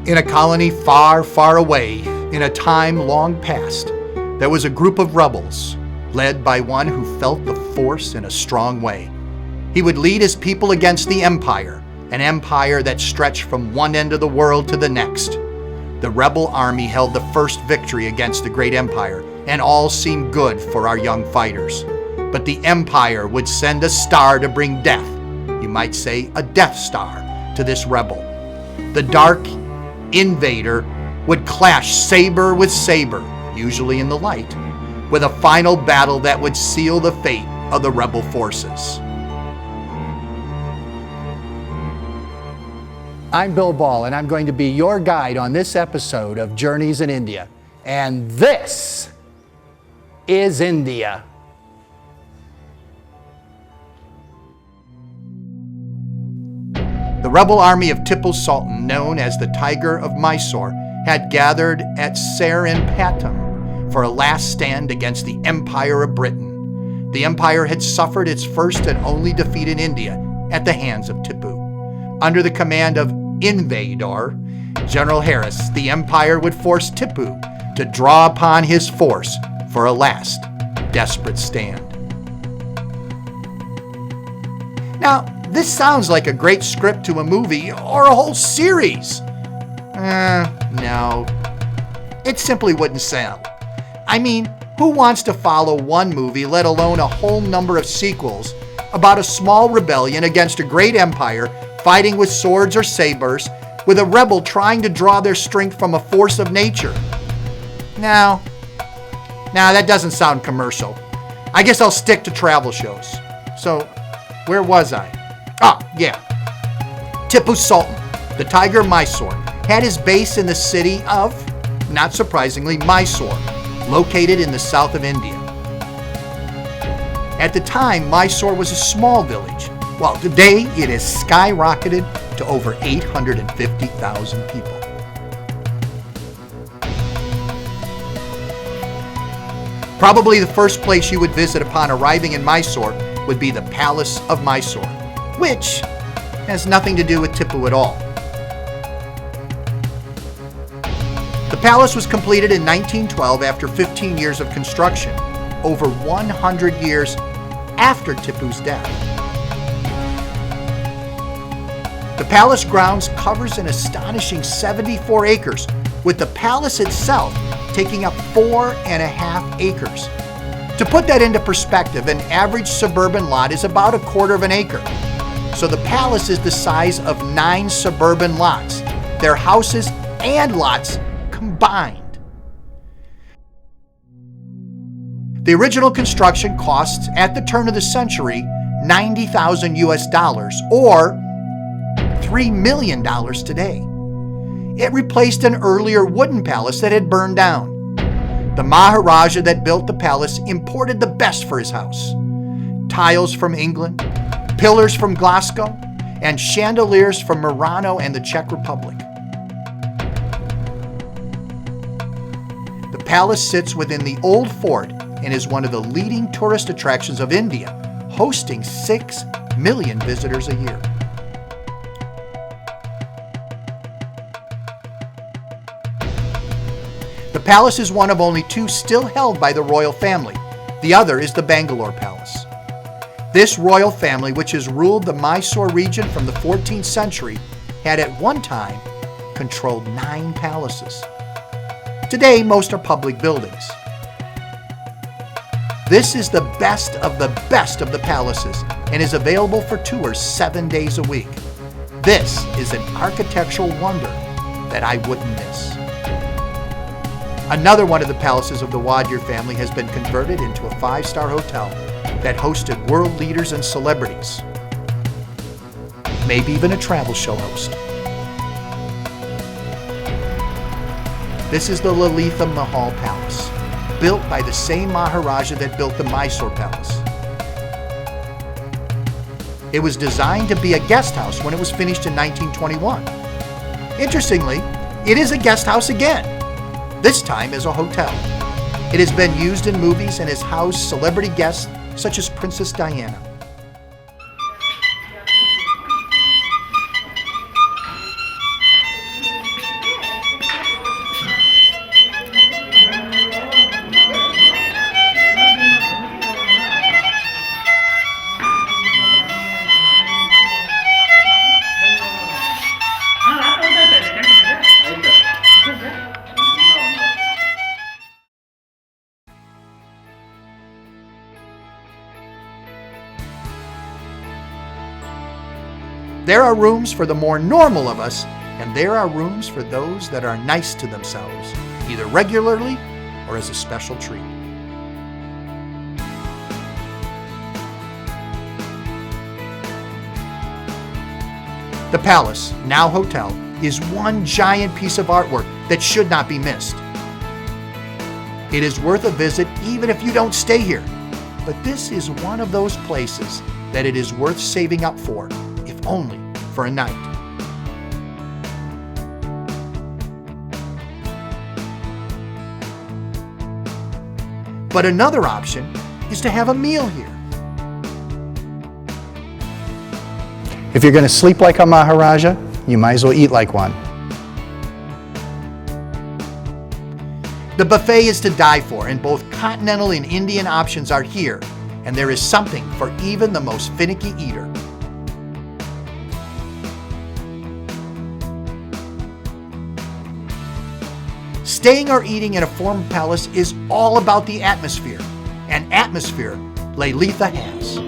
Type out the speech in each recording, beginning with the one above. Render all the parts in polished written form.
In a colony far, far away, in a time long past, there was a group of rebels, led by one who felt the force in a strong way. He would lead his people against the empire, an empire that stretched from one end of the world to the next. The rebel army held the first victory against the great empire, and all seemed good for our young fighters. But the empire would send a star to bring death, you might say a Death Star, to this rebel. The dark inVadar would clash saber with saber, usually in the light, with a final battle that would seal the fate of the rebel forces. I'm Bill Ball, and I'm going to be your guide on this episode of Journeys in India. And this is India. The rebel army of Tipu Sultan, known as the Tiger of Mysore, had gathered at Seringapatam for a last stand against the Empire of Britain. The empire had suffered its first and only defeat in India at the hands of Tipu. Under the command of inVadar, General Harris, the empire would force Tipu to draw upon his force for a last desperate stand. Now, this sounds like a great script to a movie or a whole series. No, it simply wouldn't sell. I mean, who wants to follow one movie, let alone a whole number of sequels, about a small rebellion against a great empire fighting with swords or sabers, with a rebel trying to draw their strength from a force of nature? Now, that doesn't sound commercial. I guess I'll stick to travel shows. So, where was I? Yeah. Tipu Sultan, the Tiger of Mysore, had his base in the city of, not surprisingly, Mysore, located in the south of India. At the time, Mysore was a small village. Well, today it has skyrocketed to over 850,000 people. Probably the first place you would visit upon arriving in Mysore would be the Palace of Mysore, which has nothing to do with Tipu at all. The palace was completed in 1912 after 15 years of construction, over 100 years after Tipu's death. The palace grounds covers an astonishing 74 acres, with the palace itself taking up 4.5 acres. To put that into perspective, an average suburban lot is about 1/4 of an acre. So the palace is the size of 9 suburban lots, their houses and lots combined. The original construction costs at the turn of the century $90,000 US, or $3 million today. It replaced an earlier wooden palace that had burned down. The Maharaja that built the palace imported the best for his house: tiles from England, pillars from Glasgow, and chandeliers from Murano and the Czech Republic. The palace sits within the old fort and is one of the leading tourist attractions of India, hosting 6 million visitors a year. The palace is one of only 2 still held by the royal family. The other is the Bangalore Palace. This royal family, which has ruled the Mysore region from the 14th century, had at one time controlled 9 palaces. Today, most are public buildings. This is the best of the palaces and is available for tours 7 days a week. This is an architectural wonder that I wouldn't miss. Another one of the palaces of the Vader family has been converted into a 5-star hotel that hosted world leaders and celebrities, maybe even a travel show host. This is the Lalitha Mahal Palace, built by the same Maharaja that built the Mysore Palace. It was designed to be a guest house when it was finished in 1921. Interestingly, it is a guest house again, this time as a hotel. It has been used in movies and has housed celebrity guests such as Princess Diana. There are rooms for the more normal of us, and there are rooms for those that are nice to themselves, either regularly or as a special treat. The Palace, now hotel, is one giant piece of artwork that should not be missed. It is worth a visit even if you don't stay here, but this is one of those places that it is worth saving up for, if only for a night. But another option is to have a meal here. If you're going to sleep like a Maharaja, you might as well eat like one. The buffet is to die for, and both continental and Indian options are here, and there is something for even the most finicky eater. Staying or eating in a former palace is all about the atmosphere, and atmosphere Lalitha has.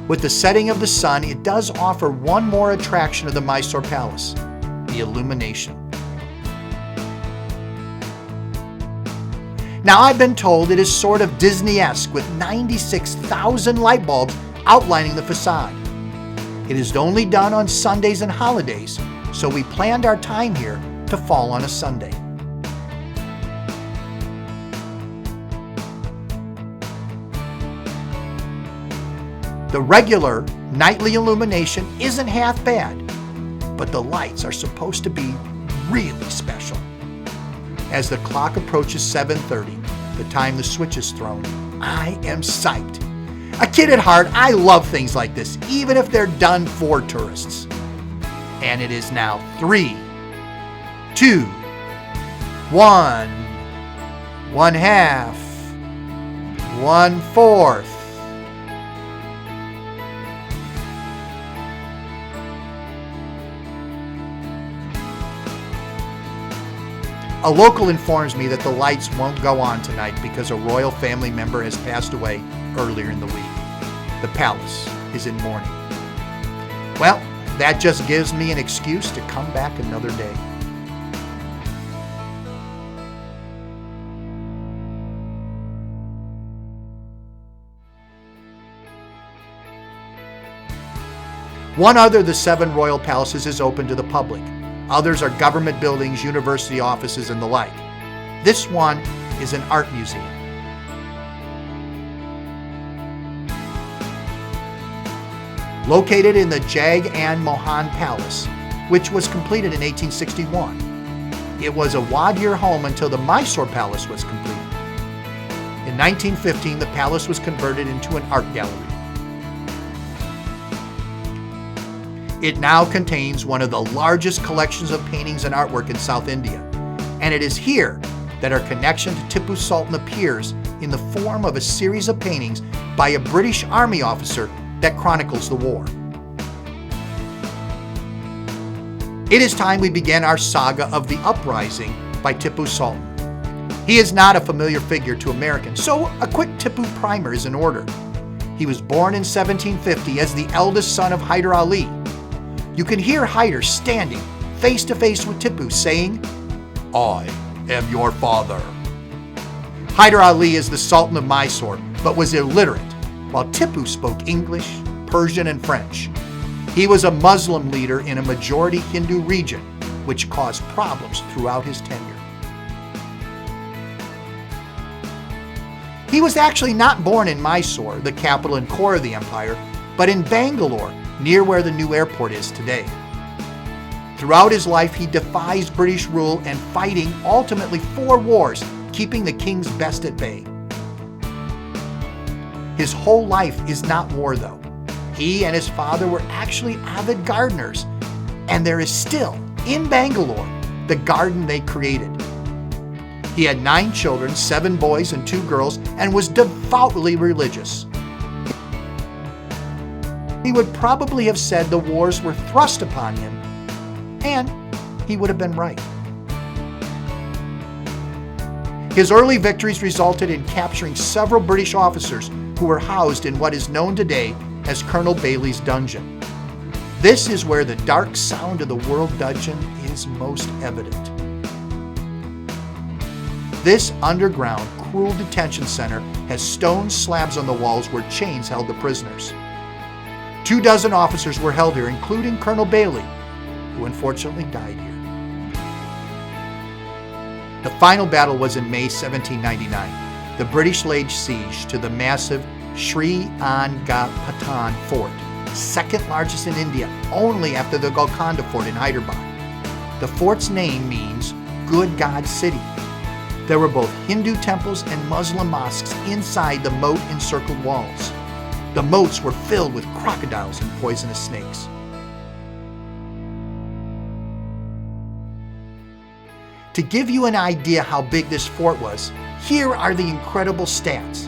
With the setting of the sun, it does offer one more attraction of the Mysore Palace, the illumination. Now, I've been told it is sort of Disney-esque with 96,000 light bulbs outlining the facade. It is only done on Sundays and holidays, so we planned our time here to fall on a Sunday. The regular nightly illumination isn't half bad, but the lights are supposed to be really special. As the clock approaches 7:30, the time the switch is thrown, I am psyched. A kid at heart, I love things like this, even if they're done for tourists. And it is now 3, 2, 1, 1/2, 1/4. A local informs me that the lights won't go on tonight because a royal family member has passed away earlier in the week. The palace is in mourning. Well, that just gives me an excuse to come back another day. One other of the 7 royal palaces is open to the public. Others are government buildings, university offices, and the like. This one is an art museum. Located in the Jag-an Mohan Palace, which was completed in 1861. It was a Wadir home until the Mysore Palace was completed. In 1915, the palace was converted into an art gallery. It now contains one of the largest collections of paintings and artwork in South India, and it is here that our connection to Tipu Sultan appears in the form of a series of paintings by a British Army officer that chronicles the war. It is time we began our saga of the uprising by Tipu Sultan. He is not a familiar figure to Americans, so a quick Tipu primer is in order. He was born in 1750 as the eldest son of Hyder Ali. You can hear Hyder standing face to face with Tipu saying, "I am your father." Hyder Ali is the Sultan of Mysore, but was illiterate, while Tipu spoke English, Persian, and French. He was a Muslim leader in a majority Hindu region, which caused problems throughout his tenure. He was actually not born in Mysore, the capital and core of the empire, but in Bangalore, near where the new airport is today. Throughout his life, he defies British rule and fighting ultimately 4 wars, keeping the king's best at bay. His whole life is not war, though. He and his father were actually avid gardeners, and there is still, in Bangalore, the garden they created. He had 9 children, 7 boys and 2 girls, and was devoutly religious. He would probably have said the wars were thrust upon him, and he would have been right. His early victories resulted in capturing several British officers who were housed in what is known today as Colonel Bailey's dungeon. This is where the dark sound of the world dungeon is most evident. This underground, cruel detention center has stone slabs on the walls where chains held the prisoners. 24 officers were held here, including Colonel Bailey, who unfortunately died here. The final battle was in May 1799. The British laid siege to the massive Seringapatam fort, second largest in India, only after the Golconda fort in Hyderabad. The fort's name means Good God City. There were both Hindu temples and Muslim mosques inside the moat-encircled walls. The moats were filled with crocodiles and poisonous snakes. To give you an idea how big this fort was, here are the incredible stats.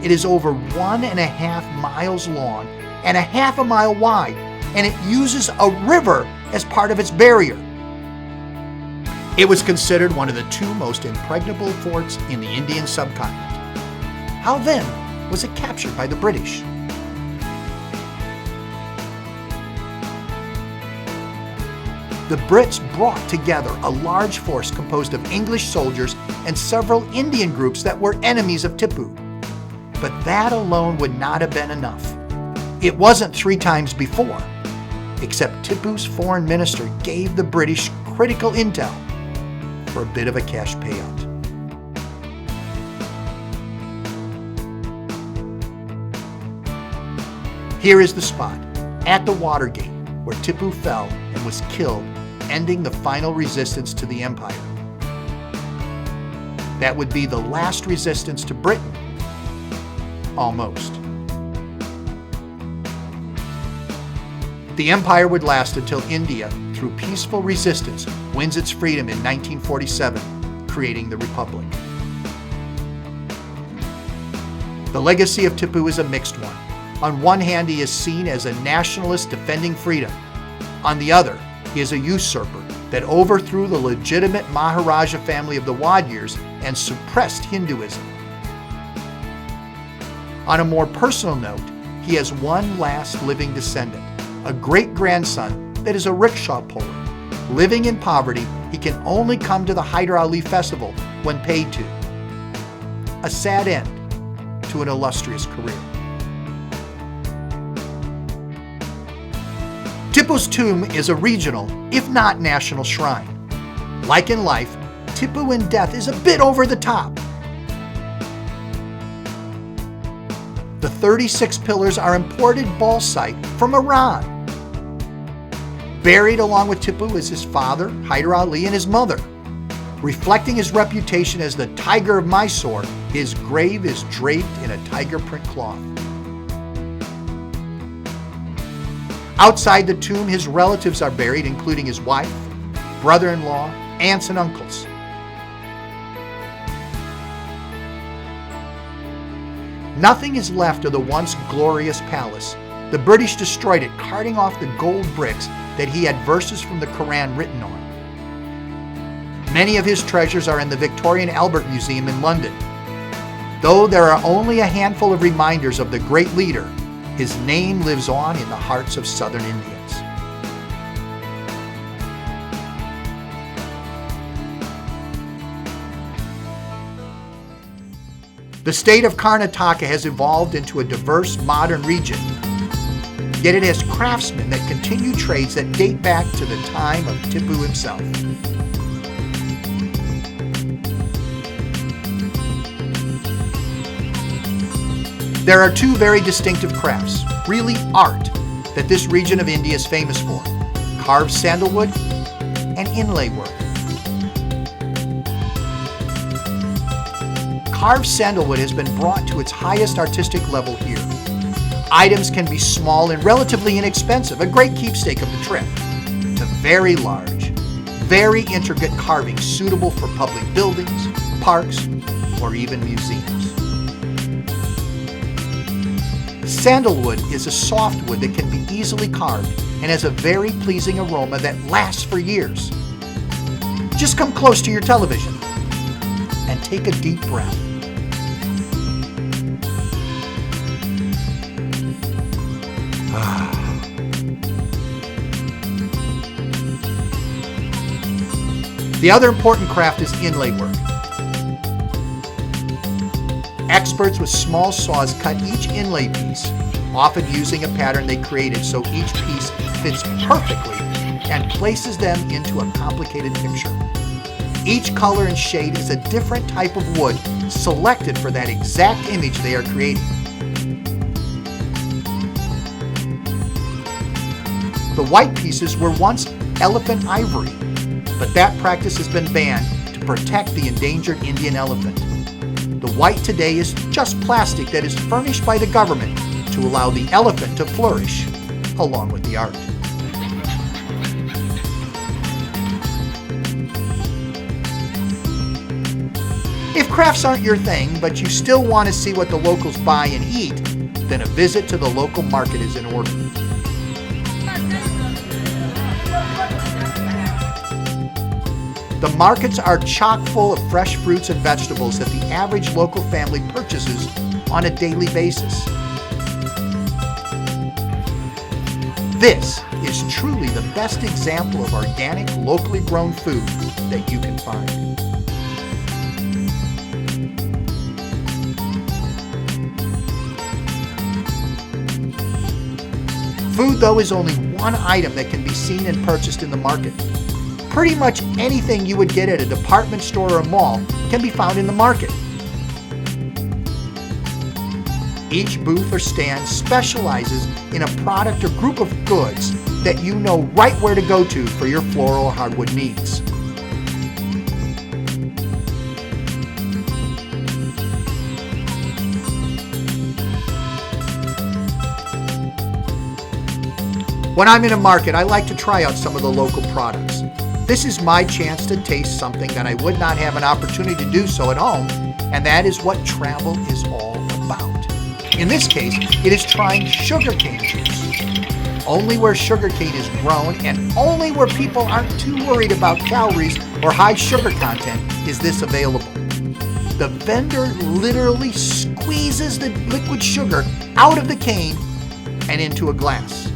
It is over 1.5 miles long and 1/2 mile wide, and it uses a river as part of its barrier. It was considered one of the 2 most impregnable forts in the Indian subcontinent. How then was it captured by the British? The Brits brought together a large force composed of English soldiers and several Indian groups that were enemies of Tipu. But that alone would not have been enough. It wasn't 3 times before, except Tipu's foreign minister gave the British critical intel for a bit of a cash payout. Here is the spot, at the Watergate, where Tipu fell and was killed, ending the final resistance to the empire. That would be the last resistance to Britain. Almost. The empire would last until India, through peaceful resistance, wins its freedom in 1947, creating the Republic. The legacy of Tipu is a mixed one. On one hand, he is seen as a nationalist defending freedom. On the other, he is a usurper that overthrew the legitimate Maharaja family of the Wadirs and suppressed Hinduism. On a more personal note, he has one last living descendant, a great-grandson that is a rickshaw puller. Living in poverty, he can only come to the Hyder Ali festival when paid to. A sad end to an illustrious career. Tipu's tomb is a regional, if not national shrine. Like in life, Tipu in death is a bit over the top. The 36 pillars are imported bauxite from Iran. Buried along with Tipu is his father, Hyder Ali, and his mother. Reflecting his reputation as the Tiger of Mysore, his grave is draped in a tiger print cloth. Outside the tomb, his relatives are buried, including his wife, brother-in-law, aunts, and uncles. Nothing is left of the once glorious palace. The British destroyed it, carting off the gold bricks that he had verses from the Quran written on. Many of his treasures are in the Victoria and Albert Museum in London. Though there are only a handful of reminders of the great leader, his name lives on in the hearts of southern Indians. The state of Karnataka has evolved into a diverse modern region, yet it has craftsmen that continue trades that date back to the time of Tipu himself. There are 2 very distinctive crafts, really art, that this region of India is famous for: carved sandalwood and inlay work. Carved sandalwood has been brought to its highest artistic level here. Items can be small and relatively inexpensive, a great keepsake of the trip, to very large, very intricate carvings suitable for public buildings, parks, or even museums. Sandalwood is a softwood that can be easily carved and has a very pleasing aroma that lasts for years. Just come close to your television and take a deep breath. The other important craft is inlay work. Experts with small saws cut each inlay piece, often using a pattern they created so each piece fits perfectly and places them into a complicated picture. Each color and shade is a different type of wood selected for that exact image they are creating. The white pieces were once elephant ivory, but that practice has been banned to protect the endangered Indian elephant. The white today is just plastic that is furnished by the government to allow the elephant to flourish along with the art. If crafts aren't your thing, but you still want to see what the locals buy and eat, then a visit to the local market is in order. The markets are chock full of fresh fruits and vegetables that the average local family purchases on a daily basis. This is truly the best example of organic, locally grown food that you can find. Food, though, is only one item that can be seen and purchased in the market. Pretty much anything you would get at a department store or a mall can be found in the market. Each booth or stand specializes in a product or group of goods that you know right where to go to for your floral or hardwood needs. When I'm in a market, I like to try out some of the local products. This is my chance to taste something that I would not have an opportunity to do so at home, and that is what travel is all about. In this case, it is trying sugarcane juice. Only where sugarcane is grown and only where people aren't too worried about calories or high sugar content is this available. The vendor literally squeezes the liquid sugar out of the cane and into a glass.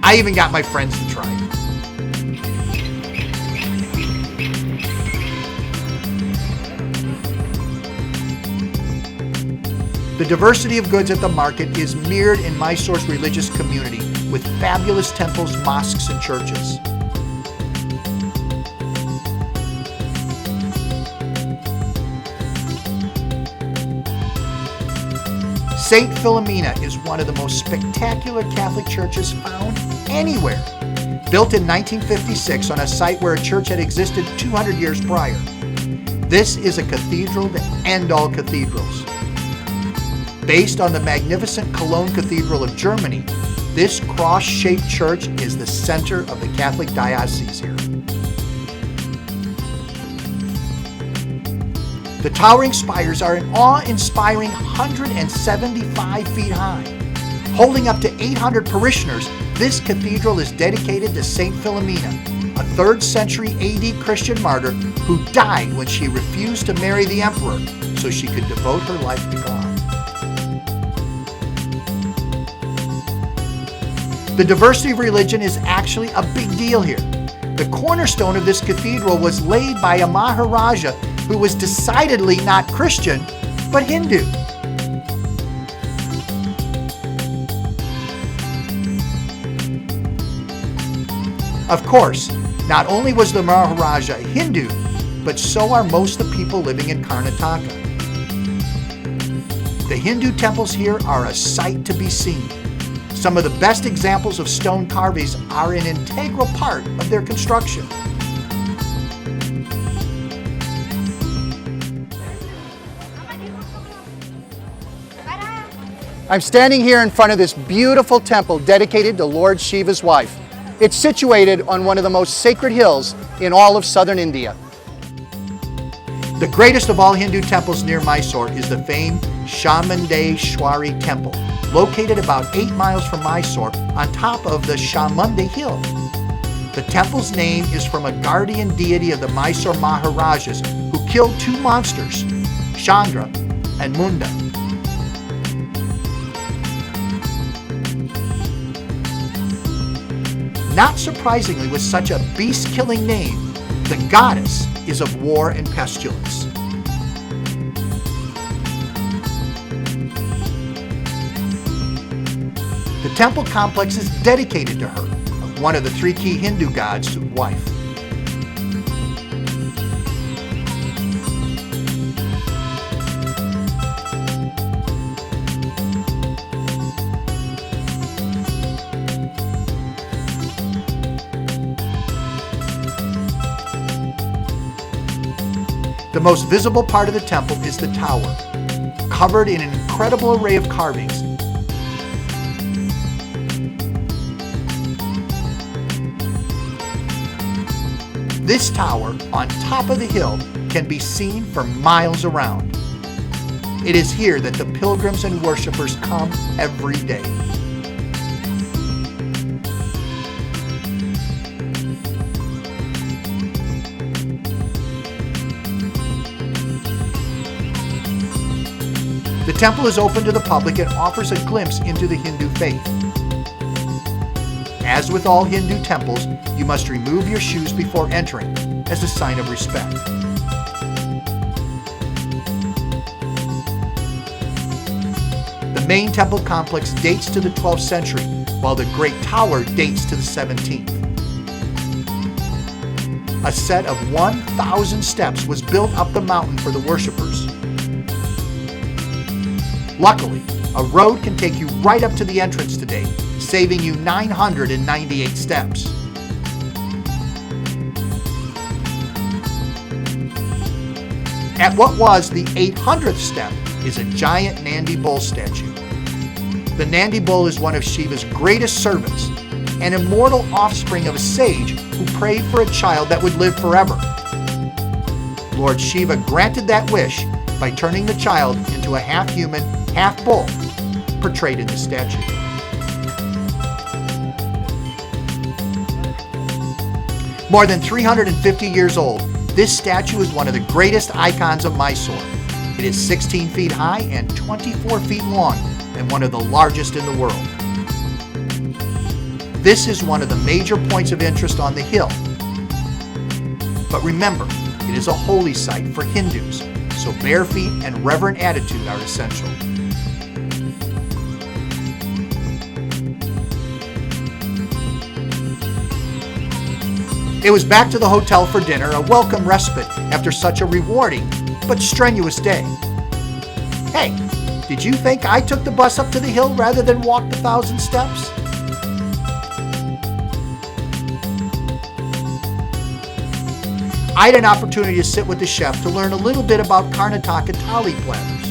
I even got my friends to try it. The diversity of goods at the market is mirrored in Mysore's religious community with fabulous temples, mosques, and churches. St. Philomena is one of the most spectacular Catholic churches found anywhere. Built in 1956 on a site where a church had existed 200 years prior. This is a cathedral to end all cathedrals. Based on the magnificent Cologne Cathedral of Germany, this cross-shaped church is the center of the Catholic diocese here. The towering spires are an awe-inspiring 175 feet high. Holding up to 800 parishioners, this cathedral is dedicated to St. Philomena, a 3rd century AD Christian martyr who died when she refused to marry the emperor so she could devote her life to God. The diversity of religion is actually a big deal here. The cornerstone of this cathedral was laid by a Maharaja who was decidedly not Christian, but Hindu. Of course, not only was the Maharaja a Hindu, but so are most of the people living in Karnataka. The Hindu temples here are a sight to be seen. Some of the best examples of stone carvings are an integral part of their construction. I'm standing here in front of this beautiful temple dedicated to Lord Shiva's wife. It's situated on one of the most sacred hills in all of southern India. The greatest of all Hindu temples near Mysore is the famed Chamundeshwari Temple, located about 8 miles from Mysore on top of the Chamundi Hill. The temple's name is from a guardian deity of the Mysore Maharajas who killed 2 monsters, Chandra and Munda. Not surprisingly, with such a beast-killing name, the goddess is of war and pestilence. The temple complex is dedicated to her, one of the 3 key Hindu gods' wife. The most visible part of the temple is the tower, covered in an incredible array of carvings. This tower, on top of the hill, can be seen for miles around. It is here that the pilgrims and worshipers come every day. The temple is open to the public and offers a glimpse into the Hindu faith. As with all Hindu temples, you must remove your shoes before entering as a sign of respect. The main temple complex dates to the 12th century, while the Great Tower dates to the 17th. A set of 1,000 steps was built up the mountain for the worshipers. Luckily, a road can take you right up to the entrance today, saving you 998 steps. At what was the 800th step is a giant Nandi bull statue. The Nandi bull is one of Shiva's greatest servants, an immortal offspring of a sage who prayed for a child that would live forever. Lord Shiva granted that wish by turning the child into a half-human, half-bull, portrayed in the statue. More than 350 years old, this statue is one of the greatest icons of Mysore. It is 16 feet high and 24 feet long, and one of the largest in the world. This is one of the major points of interest on the hill. But remember, it is a holy site for Hindus, so bare feet and reverent attitude are essential. It was back to the hotel for dinner, a welcome respite after such a rewarding but strenuous day. Hey, did you think I took the bus up to the hill rather than walk the 1,000 steps? I had an opportunity to sit with the chef to learn a little bit about Karnataka thali platters.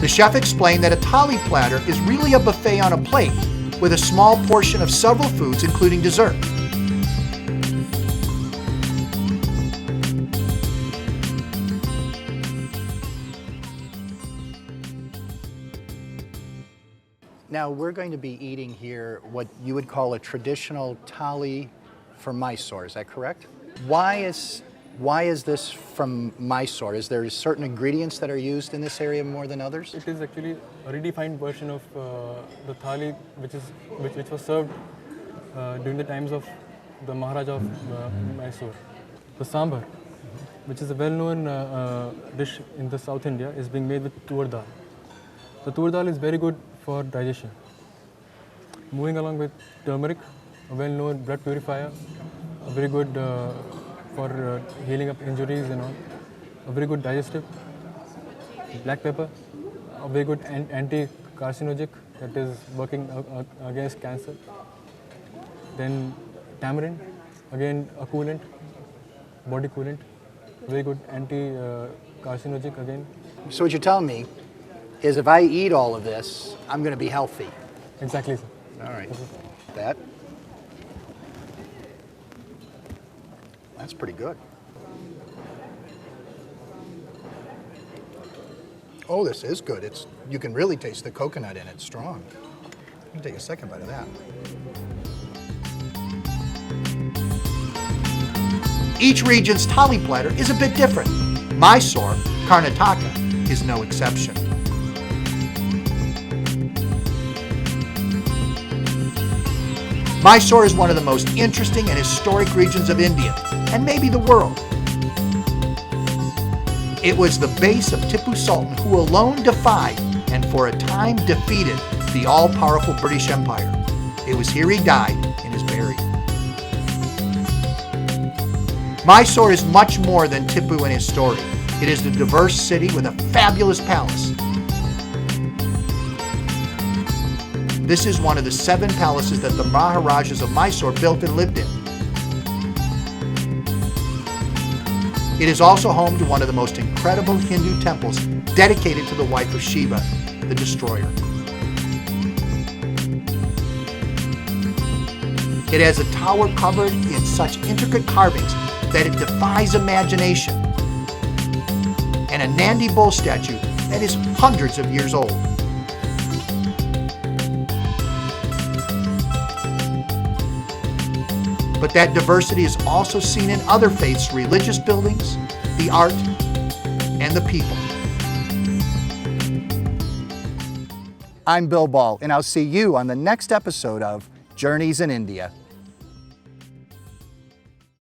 The chef explained that a thali platter is really a buffet on a plate with a small portion of several foods, including dessert. Now we're going to be eating here what you would call a traditional thali from Mysore, is that correct? Why is this from Mysore? Is there certain ingredients that are used in this area more than others? It is actually a redefined version of the thali which was served during the times of the Maharaja of Mysore. The saber, which is a well-known dish in the South India, is being made with tur dal. The tur dal is very good for digestion. Moving along with turmeric, a well-known blood purifier, a very good for healing up injuries and all, a very good digestive. Black pepper, a very good anti-carcinogenic that is working against cancer. Then tamarind, again a coolant, body coolant, very good anti-carcinogenic again. So what you're telling me is if I eat all of this, I'm going to be healthy. Exactly, sir. All right. That's pretty good. Oh, this is good. You can really taste the coconut in it, strong. I'm gonna take a second bite of that. Each region's thali platter is a bit different. Mysore, Karnataka, is no exception. Mysore is one of the most interesting and historic regions of India, and maybe the world. It was the base of Tipu Sultan, who alone defied and for a time defeated the all-powerful British Empire. It was here he died and is buried. Mysore is much more than Tipu and his story. It is a diverse city with a fabulous palace. This is one of the 7 palaces that the Maharajas of Mysore built and lived in. It is also home to one of the most incredible Hindu temples dedicated to the wife of Shiva, the destroyer. It has a tower covered in such intricate carvings that it defies imagination, and a Nandi bull statue that is hundreds of years old. But that diversity is also seen in other faiths' religious buildings, the art, and the people. I'm Bill Ball, and I'll see you on the next episode of Journeys in India.